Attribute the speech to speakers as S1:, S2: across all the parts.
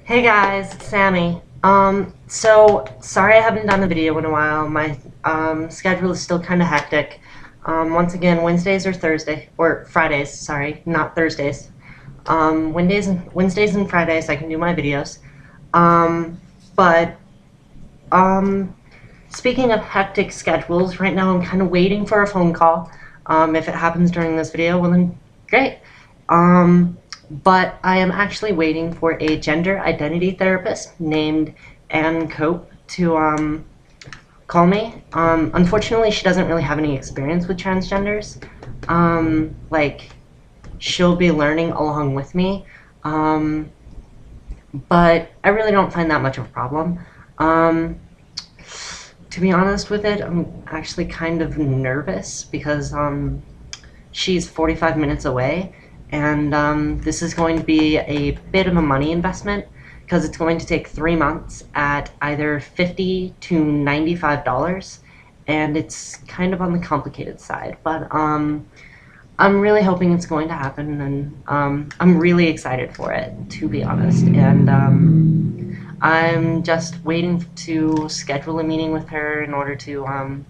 S1: Hey guys, it's Sammy. So sorry I haven't done a video in a while. My schedule is still kind of hectic. Once again, Wednesdays or Thursday or Fridays. Sorry, not Thursdays. Wednesdays and Fridays I can do my videos. But speaking of hectic schedules, right now I'm kind of waiting for a phone call. If it happens during this video, well then great. But I am actually waiting for a gender identity therapist named Ann Cope to call me. Unfortunately, she doesn't really have any experience with transgenders. Like, she'll be learning along with me. But I really don't find that much of a problem. To be honest with it, I'm actually kind of nervous because she's 45 minutes away, and this is going to be a bit of a money investment because it's going to take 3 months at either $50 to $95, and it's kind of on the complicated side, but I'm really hoping it's going to happen, and I'm really excited for it, to be honest, and I'm just waiting to schedule a meeting with her in order to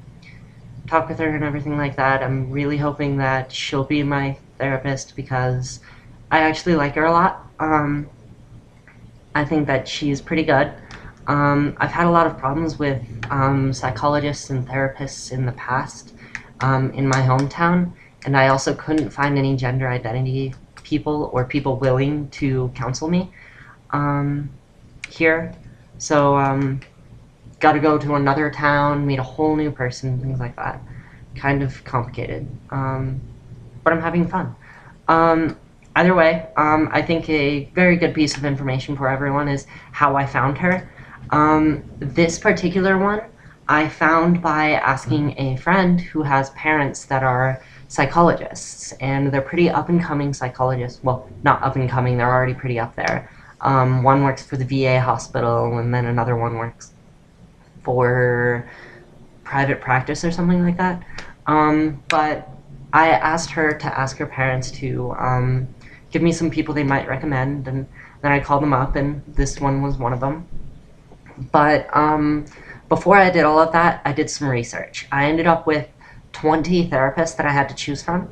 S1: talk with her and everything like that. I'm really hoping that she'll be my therapist because I actually like her a lot. I think that she's pretty good. I've had a lot of problems with psychologists and therapists in the past in my hometown, and I also couldn't find any gender identity people or people willing to counsel me here. So got to go to another town, meet a whole new person, things like that. Kind of complicated, but I'm having fun. Either way, I think a very good piece of information for everyone is how I found her. This particular one I found by asking a friend who has parents that are psychologists, and they're pretty up-and-coming psychologists. Well, not up-and-coming, they're already pretty up there. One works for the VA hospital, and then another one works for private practice or something like that. But I asked her to ask her parents to give me some people they might recommend, and then I called them up, and this one was one of them. But before I did all of that, I did some research. I ended up with 20 therapists that I had to choose from.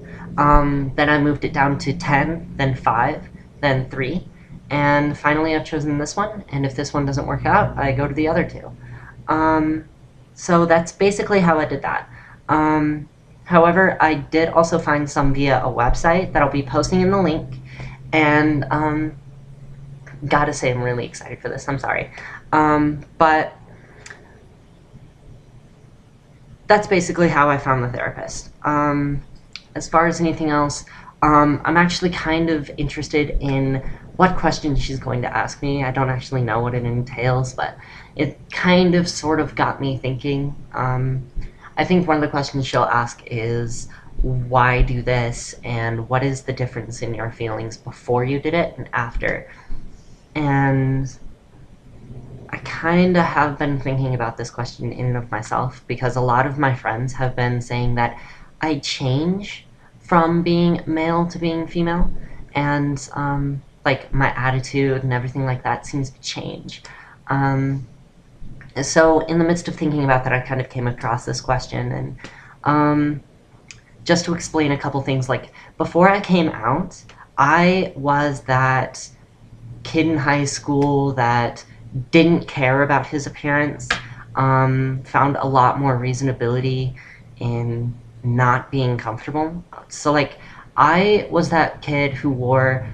S1: Then I moved it down to 10, then 5, then 3. And finally I've chosen this one, and if this one doesn't work out, I go to the other two. So that's basically how I did that. However, I did also find some via a website that I'll be posting in the link, and gotta say I'm really excited for this, I'm sorry. But that's basically how I found the therapist. As far as anything else, I'm actually kind of interested in what questions she's going to ask me. I don't actually know what it entails, but it kind of sort of got me thinking. I think one of the questions she'll ask is, why do this, and what is the difference in your feelings before you did it and after? And I kind of have been thinking about this question in and of myself, because a lot of my friends have been saying that I change from being male to being female, and like my attitude and everything like that seems to change. So in the midst of thinking about that, I kind of came across this question, and just to explain a couple things, like before I came out, I was that kid in high school that didn't care about his appearance, found a lot more reasonability in not being comfortable. So like, I was that kid who wore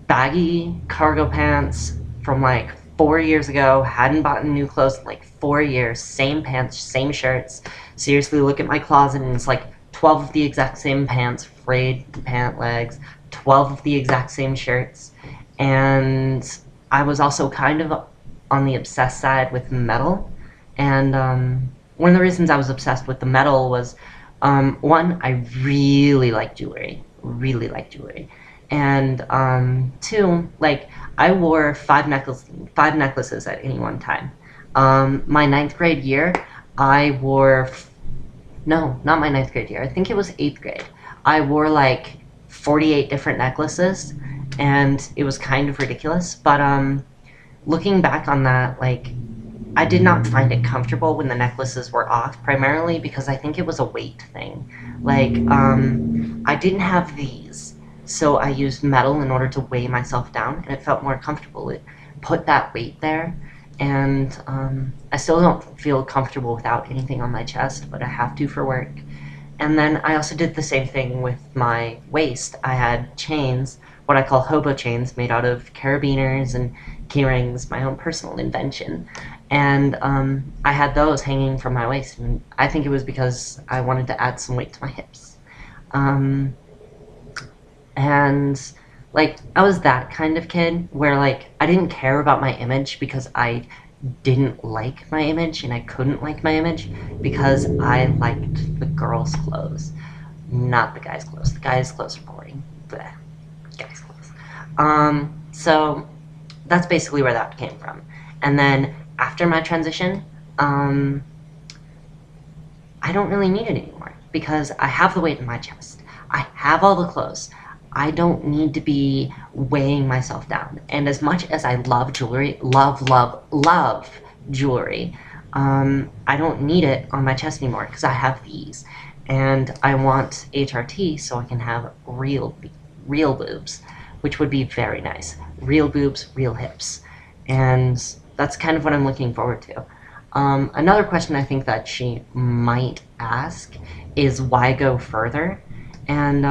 S1: baggy cargo pants from like 4 years ago, hadn't bought new clothes in like 4 years, same pants, same shirts. Seriously, look at my closet and it's like 12 of the exact same pants, frayed pant legs, 12 of the exact same shirts. And I was also kind of on the obsessed side with metal. And one of the reasons I was obsessed with the metal was, one, I really like jewelry, and two, like, I wore five necklaces at any one time. My ninth grade year, I wore, no, not my ninth grade year, I think it was 8th grade. I wore like 48 different necklaces, and it was kind of ridiculous, but looking back on that, like, I did not find it comfortable when the necklaces were off, primarily because I think it was a weight thing. Like, I didn't have these, so I used metal in order to weigh myself down, and it felt more comfortable. It put that weight there, and I still don't feel comfortable without anything on my chest, but I have to for work. And then I also did the same thing with my waist. I had chains, what I call hobo chains, made out of carabiners and key rings, my own personal invention. And I had those hanging from my waist, and I think it was because I wanted to add some weight to my hips. Um, and like, I was that kind of kid where, like, I didn't care about my image because I didn't like my image, and I couldn't like my image because I liked the girls' clothes, not the guys' clothes. The guys' clothes are boring. Blech. Guys' clothes. So that's basically where that came from. And then after my transition, I don't really need it anymore because I have the weight in my chest. I have all the clothes. I don't need to be weighing myself down. And as much as I love jewelry, love jewelry, I don't need it on my chest anymore because I have these. And I want HRT so I can have real boobs, which would be very nice. Real boobs, real hips. And that's kind of what I'm looking forward to. Another question I think that she might ask is why go further? And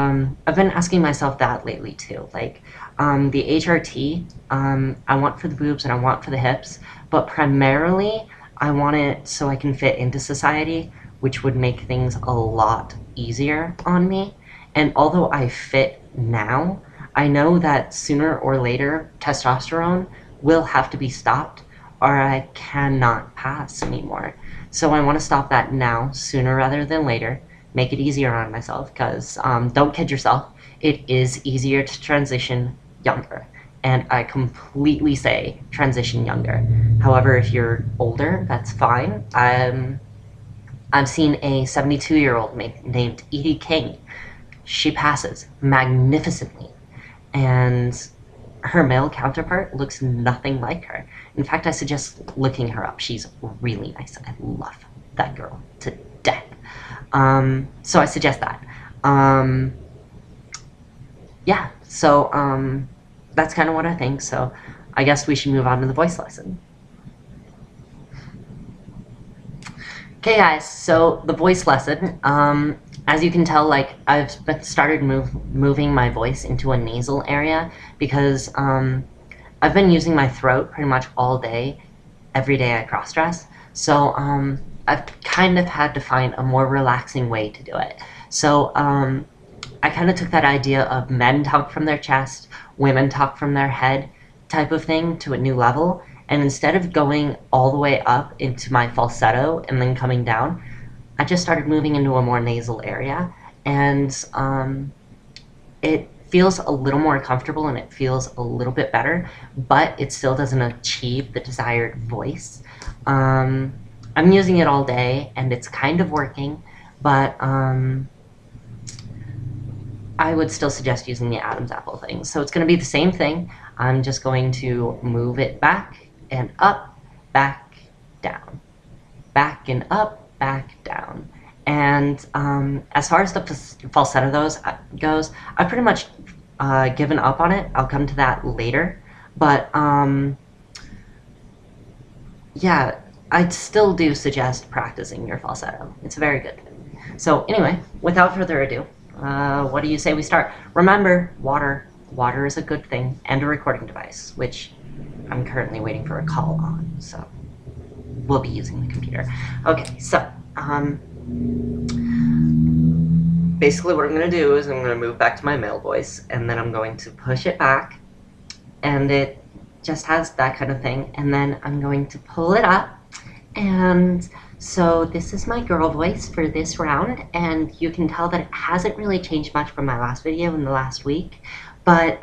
S1: I've been asking myself that lately too. Like, the HRT, I want for the boobs and I want for the hips, but primarily I want it so I can fit into society, which would make things a lot easier on me. And although I fit now, I know that sooner or later testosterone will have to be stopped or I cannot pass anymore. So I want to stop that now, sooner rather than later, make it easier on myself, because don't kid yourself, it is easier to transition younger. And I completely say transition younger. However, if you're older, that's fine. I've seen a 72-year-old named Edie King. She passes magnificently. And her male counterpart looks nothing like her. In fact, I suggest looking her up. She's really nice. I love that girl to death. So I suggest that. Yeah, so that's kind of what I think. So I guess we should move on to the voice lesson. Okay, guys, so the voice lesson, as you can tell, like, I've started moving my voice into a nasal area because I've been using my throat pretty much all day, every day I cross-dress. So I've kind of had to find a more relaxing way to do it. So I kind of took that idea of men talk from their chest, women talk from their head type of thing to a new level. And instead of going all the way up into my falsetto and then coming down, I just started moving into a more nasal area. And it feels a little more comfortable and it feels a little bit better, but it still doesn't achieve the desired voice. I'm using it all day and it's kind of working, but I would still suggest using the Adam's apple thing. So it's going to be the same thing. I'm just going to move it back and up, back, down, back and up, back, down. And as far as the falsetto goes, I've pretty much given up on it. I'll come to that later. But yeah, I still do suggest practicing your falsetto. It's very good. So anyway, without further ado, what do you say we start? Remember, water. Water is a good thing, and a recording device, which I'm currently waiting for a call on, so we'll be using the computer. Okay, so basically what I'm going to do is I'm going to move back to my male voice, and then I'm going to push it back, and it just has that kind of thing, and then I'm going to pull it up, and so this is my girl voice for this round, and you can tell that it hasn't really changed much from my last video in the last week, but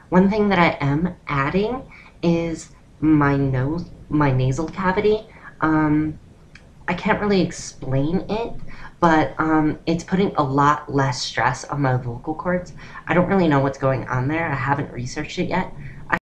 S1: one thing that I am adding is my nasal cavity. I can't really explain it, but it's putting a lot less stress on my vocal cords. I don't really know what's going on there. I haven't researched it yet,